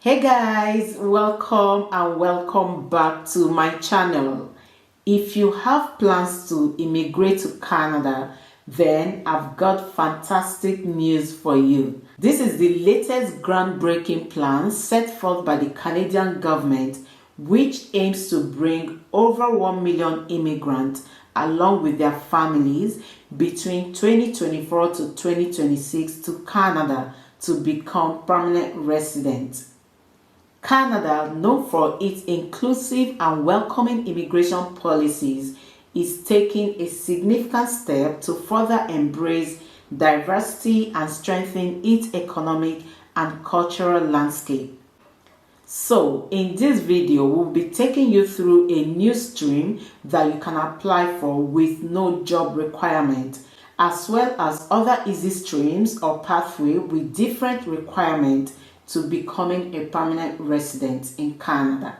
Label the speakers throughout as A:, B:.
A: Hey guys, welcome back to my channel. If you have plans to immigrate to Canada, then I've got fantastic news for you. This is the latest groundbreaking plan set forth by the Canadian government, which aims to bring over 1 million immigrants along with their families between 2024 to 2026 to Canada to become permanent residents. Canada, known for its inclusive and welcoming immigration policies, is taking a significant step to further embrace diversity and strengthen its economic and cultural landscape. So, in this video, we'll be taking you through a new stream that you can apply for with no job requirement, as well as other easy streams or pathway with different requirements to becoming a permanent resident in Canada.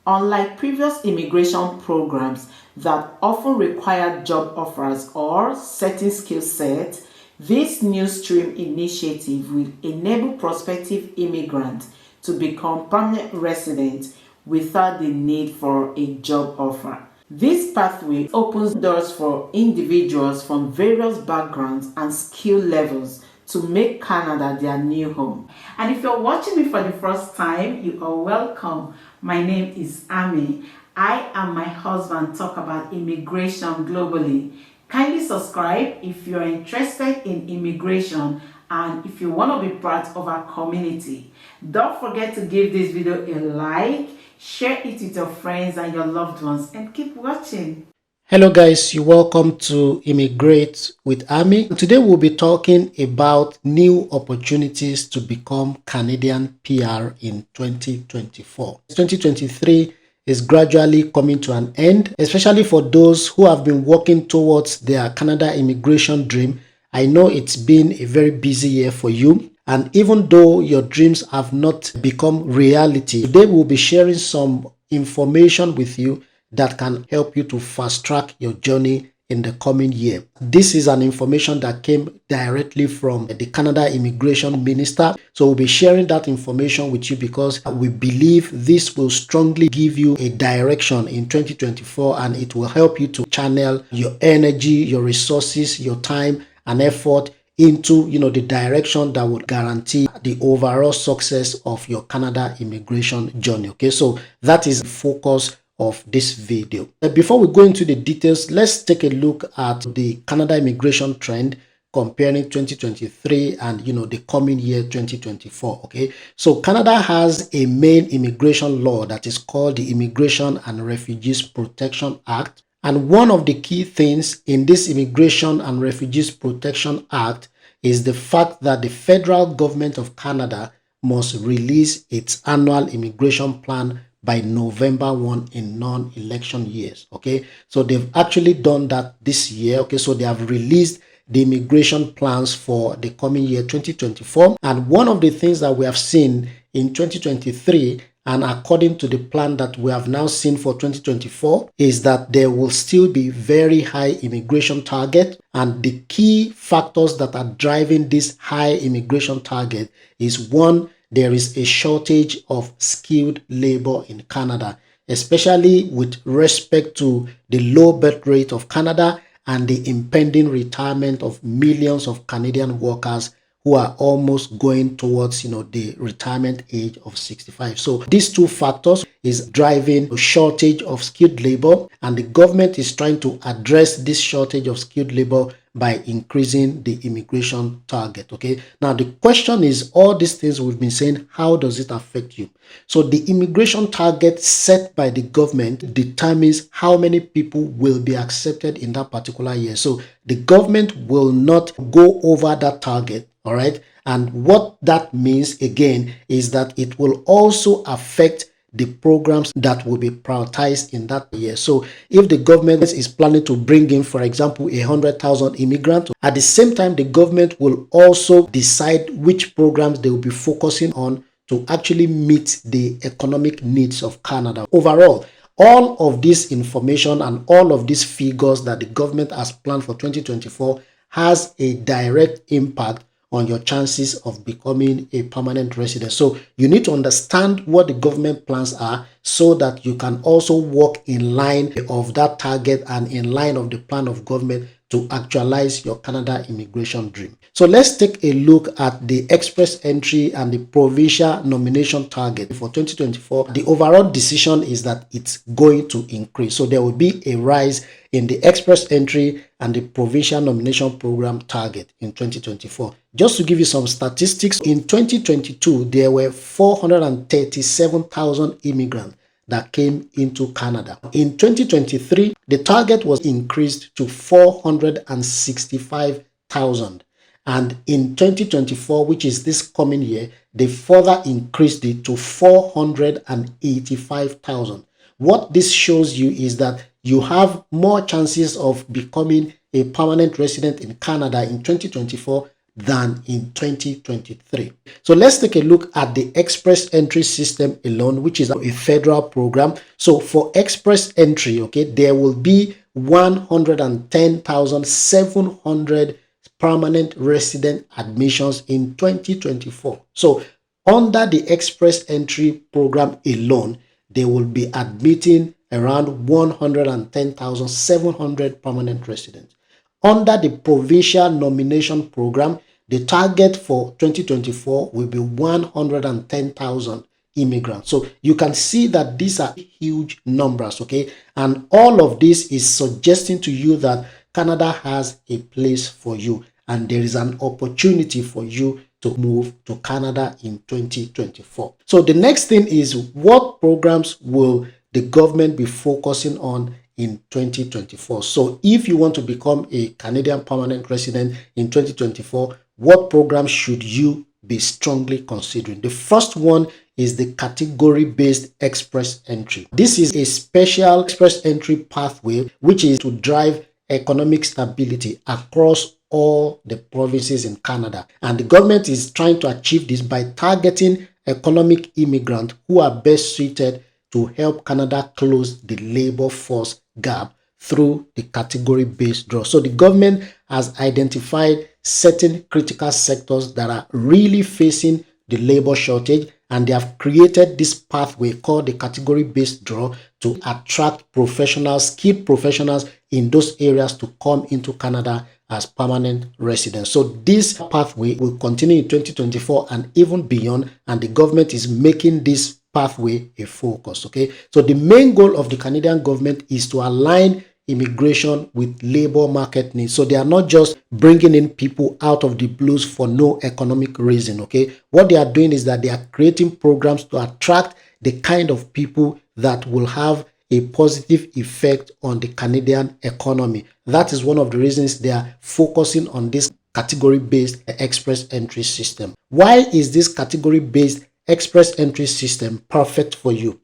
A: Unlike previous immigration programs that often require job offers or certain skill sets, this new stream initiative will enable prospective immigrants to become permanent residents without the need for a job offer. This pathway opens doors for individuals from various backgrounds and skill levels to make Canada their new home. And if you're watching me for the first time, you are welcome. My name is Ammy. I and my husband talk about immigration globally. Kindly subscribe if you're interested in immigration and if you want to be part of our community. Don't forget to give this video a like, share it with your friends and your loved ones, and keep watching.
B: Hello guys, you're welcome to Immigrate with Ammy. Today we'll be talking about new opportunities to become Canadian PR in 2024. 2023 is gradually coming to an end, especially for those who have been working towards their Canada immigration dream. I know it's been a very busy year for you. And even though your dreams have not become reality, today we'll be sharing some information with you that can help you to fast track your journey in the coming year. This is an information that came directly from the Canada Immigration Minister. So we'll be sharing that information with you because we believe this will strongly give you a direction in 2024 and it will help you to channel your energy, your resources, your time and effort into the direction that would guarantee the overall success of your Canada immigration journey. Okay, so that is the focus of this video. Before we go into the details, let's take a look at the Canada immigration trend comparing 2023 and the coming year 2024. Okay, so Canada has a main immigration law that is called the Immigration and Refugees Protection Act. And one of the key things in this Immigration and Refugees Protection Act is the fact that the federal government of Canada must release its annual immigration plan by November 1 in non-election years. Okay, so they've actually done that this year. Okay, so they have released the immigration plans for the coming year 2024. And one of the things that we have seen in 2023 and according to the plan that we have now seen for 2024 is that there will still be very high immigration target. And the key factors that are driving this high immigration target is one, there is a shortage of skilled labor in Canada, especially with respect to the low birth rate of Canada and the impending retirement of millions of Canadian workers who are almost going towards the retirement age of 65. So these two factors is driving a shortage of skilled labor, and the government is trying to address this shortage of skilled labor by increasing the immigration target. Okay, now the question is, all these things we've been saying, how does it affect you? So the immigration target set by the government determines how many people will be accepted in that particular year. So the government will not go over that target. All right, and what that means again is that it will also affect the programs that will be prioritized in that year. So if the government is planning to bring in, for example, 100,000 immigrants, at the same time, the government will also decide which programs they will be focusing on to actually meet the economic needs of Canada. Overall, all of this information and all of these figures that the government has planned for 2024 has a direct impact on your chances of becoming a permanent resident. So you need to understand what the government plans are so that you can also work in line of that target and in line of the plan of government to actualize your Canada immigration dream. So let's take a look at the express entry and the provincial nomination target for 2024. The overall decision is that it's going to increase. So there will be a rise in the express entry and the provincial nomination program target in 2024. Just to give you some statistics, in 2022, there were 437,000 immigrants that came into Canada. In 2023, the target was increased to 465,000. And in 2024, which is this coming year, they further increased it to 485,000. What this shows you is that you have more chances of becoming a permanent resident in Canada in 2024 than in 2023. So let's take a look at the express entry system alone, which is a federal program. So for express entry, okay, there will be 110,700 permanent resident admissions in 2024. So under the express entry program alone, they will be admitting around 110,700 permanent residents. Under the provincial nomination program, the target for 2024 will be 110,000 immigrants. So you can see that these are huge numbers, okay? And all of this is suggesting to you that Canada has a place for you and there is an opportunity for you to move to Canada in 2024. So the next thing is, what programs will the government be focusing on in 2024? So if you want to become a Canadian permanent resident in 2024, what programs should you be strongly considering? The first one is the category-based express entry. This is a special express entry pathway which is to drive economic stability across all the provinces in Canada. And the government is trying to achieve this by targeting economic immigrants who are best suited to help Canada close the labor force gap through the category-based draw. So the government has identified certain critical sectors that are really facing the labor shortage, and they have created this pathway called the category-based draw to attract professionals, skilled professionals in those areas to come into Canada as permanent residents. So this pathway will continue in 2024 and even beyond, and the government is making this pathway a focus, okay? So the main goal of the Canadian government is to align immigration with labor market needs. So they are not just bringing in people out of the blues for no economic reason, okay? What they are doing is that they are creating programs to attract the kind of people that will have a positive effect on the Canadian economy. That is one of the reasons they are focusing on this category-based express entry system. Why is this category-based express entry system perfect for you?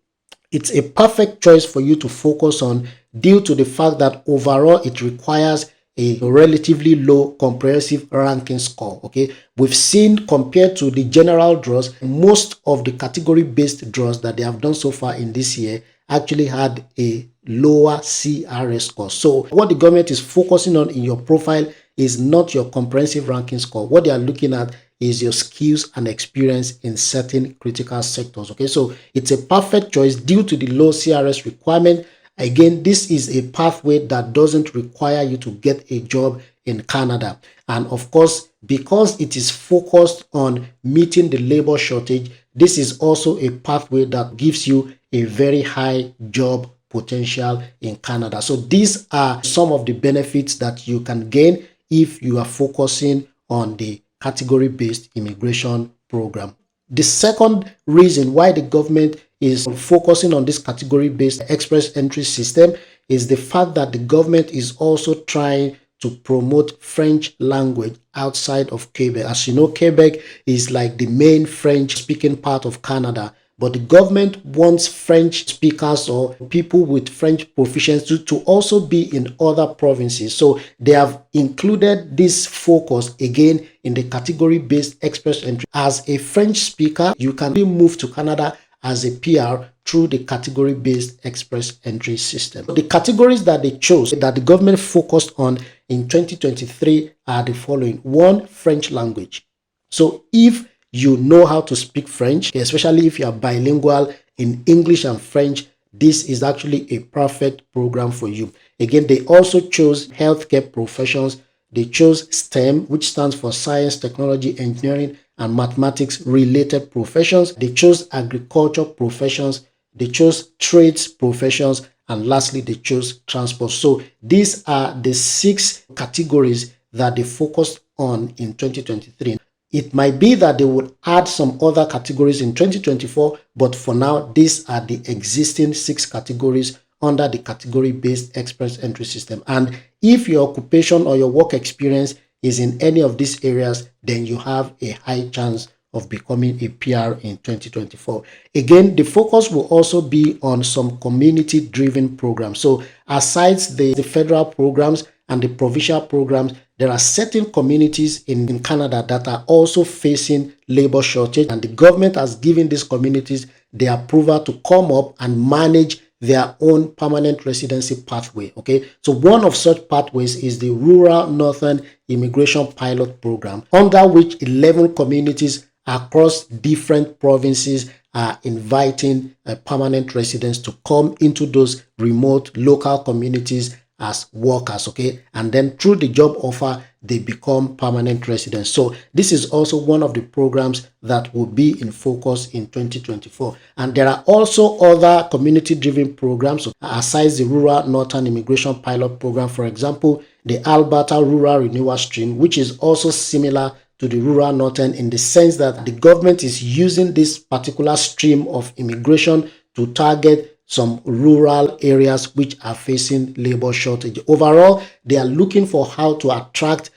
B: It's a perfect choice for you to focus on due to the fact that overall it requires a relatively low comprehensive ranking score, okay? We've seen, compared to the general draws, most of the category-based draws that they have done so far in this year actually had a lower CRS score. So what the government is focusing on in your profile is not your comprehensive ranking score. What they are looking at is your skills and experience in certain critical sectors, okay? So it's a perfect choice due to the low CRS requirement. Again, this is a pathway that doesn't require you to get a job in Canada. And of course, because it is focused on meeting the labor shortage, this is also a pathway that gives you a very high job potential in Canada. So these are some of the benefits that you can gain if you are focusing on the category-based immigration program. The second reason why the government is focusing on this category-based express entry system is the fact that the government is also trying to promote French language outside of Quebec. As you know, Quebec is like the main French-speaking part of Canada, but the government wants French speakers or people with French proficiency to also be in other provinces. So they have included this focus again in the category-based express entry. As a French speaker, you can move to Canada as a PR through the category-based express entry system. The categories that they chose, that the government focused on in 2023 are the following. 1, French language. So if you know how to speak French, especially if you are bilingual in English and French, this is actually a perfect program for you. Again, they also chose healthcare professions. They chose STEM, which stands for science, technology, engineering, and mathematics related professions. They chose agriculture professions. They chose trades professions. And lastly, they chose transport. So these are the 6 categories that they focused on in 2023. It might be that they would add some other categories in 2024, but for now, these are the existing 6 categories under the category-based express entry system. And if your occupation or your work experience is in any of these areas, then you have a high chance of becoming a PR in 2024. Again, the focus will also be on some community-driven programs. So aside the federal programs and the provincial programs, there are certain communities in Canada that are also facing labor shortage, and the government has given these communities the approval to come up and manage their own permanent residency pathway. Okay, so one of such pathways is the Rural Northern Immigration Pilot Program, under which 11 communities across different provinces are inviting permanent residents to come into those remote local communities as workers, okay, and then through the job offer they become permanent residents. So this is also one of the programs that will be in focus in 2024. And there are also other community driven programs aside the Rural Northern Immigration Pilot Program. For example, the Alberta Rural Renewal Stream, which is also similar to the Rural Northern in the sense that the government is using this particular stream of immigration to target some rural areas which are facing labor shortage. Overall, they are looking for how to attract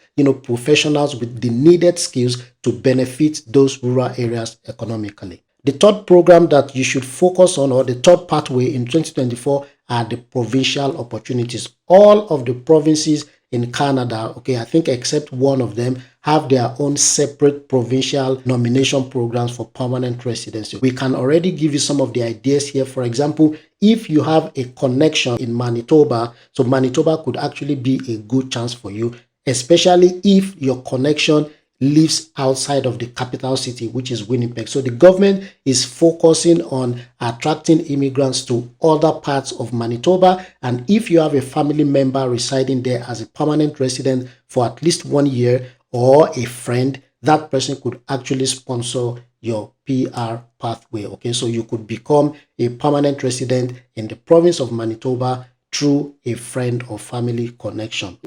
B: professionals with the needed skills to benefit those rural areas economically. The third program that you should focus on, or the third pathway in 2024, are the provincial opportunities. All of the provinces in Canada, okay, I think except one of them, have their own separate provincial nomination programs for permanent residency. We can already give you some of the ideas here. For example, if you have a connection in Manitoba, so Manitoba could actually be a good chance for you, especially if your connection lives outside of the capital city, which is Winnipeg. So the government is focusing on attracting immigrants to other parts of Manitoba. And if you have a family member residing there as a permanent resident for at least 1 year, or a friend, that person could actually sponsor your PR pathway. Okay, so you could become a permanent resident in the province of Manitoba through a friend or family connection.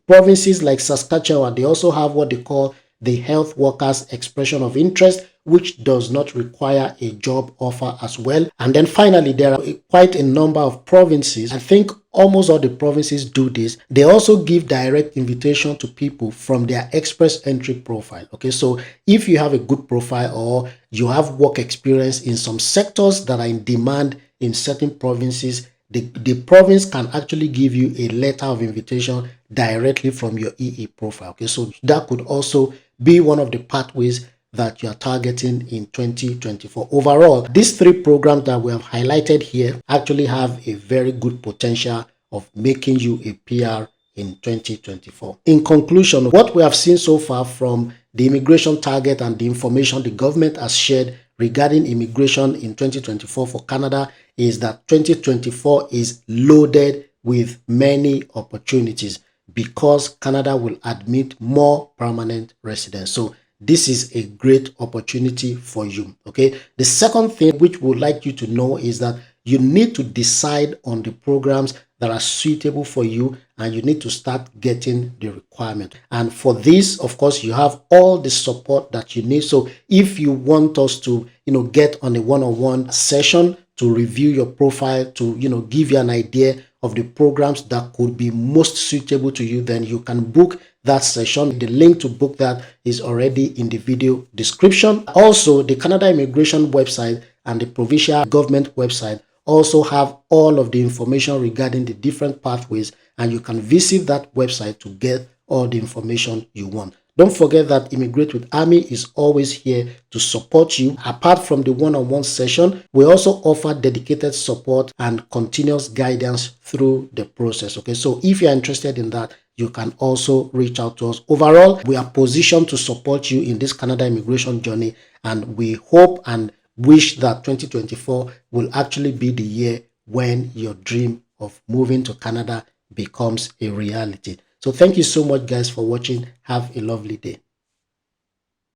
B: Provinces like Saskatchewan, they also have what they call the Health Workers Expression of Interest, which does not require a job offer as well. And then finally, there are quite a number of provinces. I think almost all the provinces do this. They also give direct invitation to people from their express entry profile. Okay, so if you have a good profile or you have work experience in some sectors that are in demand in certain provinces, the province can actually give you a letter of invitation directly from your EE profile. Okay, so that could also be one of the pathways that you are targeting in 2024. Overall, these 3 programs that we have highlighted here actually have a very good potential of making you a PR in 2024. In conclusion, what we have seen so far from the immigration target and the information the government has shared regarding immigration in 2024 for Canada is that 2024 is loaded with many opportunities because Canada will admit more permanent residents. So this is a great opportunity for you. Okay. The second thing which we would like you to know is that you need to decide on the programs that are suitable for you, and you need to start getting the requirement. And for this, of course, you have all the support that you need. So if you want us to, get on a one-on-one session to review your profile, to, give you an idea of the programs that could be most suitable to you, then you can book that session. The link to book that is already in the video description. Also, the Canada Immigration website and the provincial government website also have all of the information regarding the different pathways, and you can visit that website to get all the information you want. Don't forget that Immigrate with Ammy is always here to support you. Apart from the one-on-one session, we also offer dedicated support and continuous guidance through the process. Okay, so if you're interested in that, you can also reach out to us. Overall, we are positioned to support you in this Canada immigration journey, and we hope and wish that 2024 will actually be the year when your dream of moving to Canada becomes a reality. So thank you so much, guys, for watching. Have a lovely day.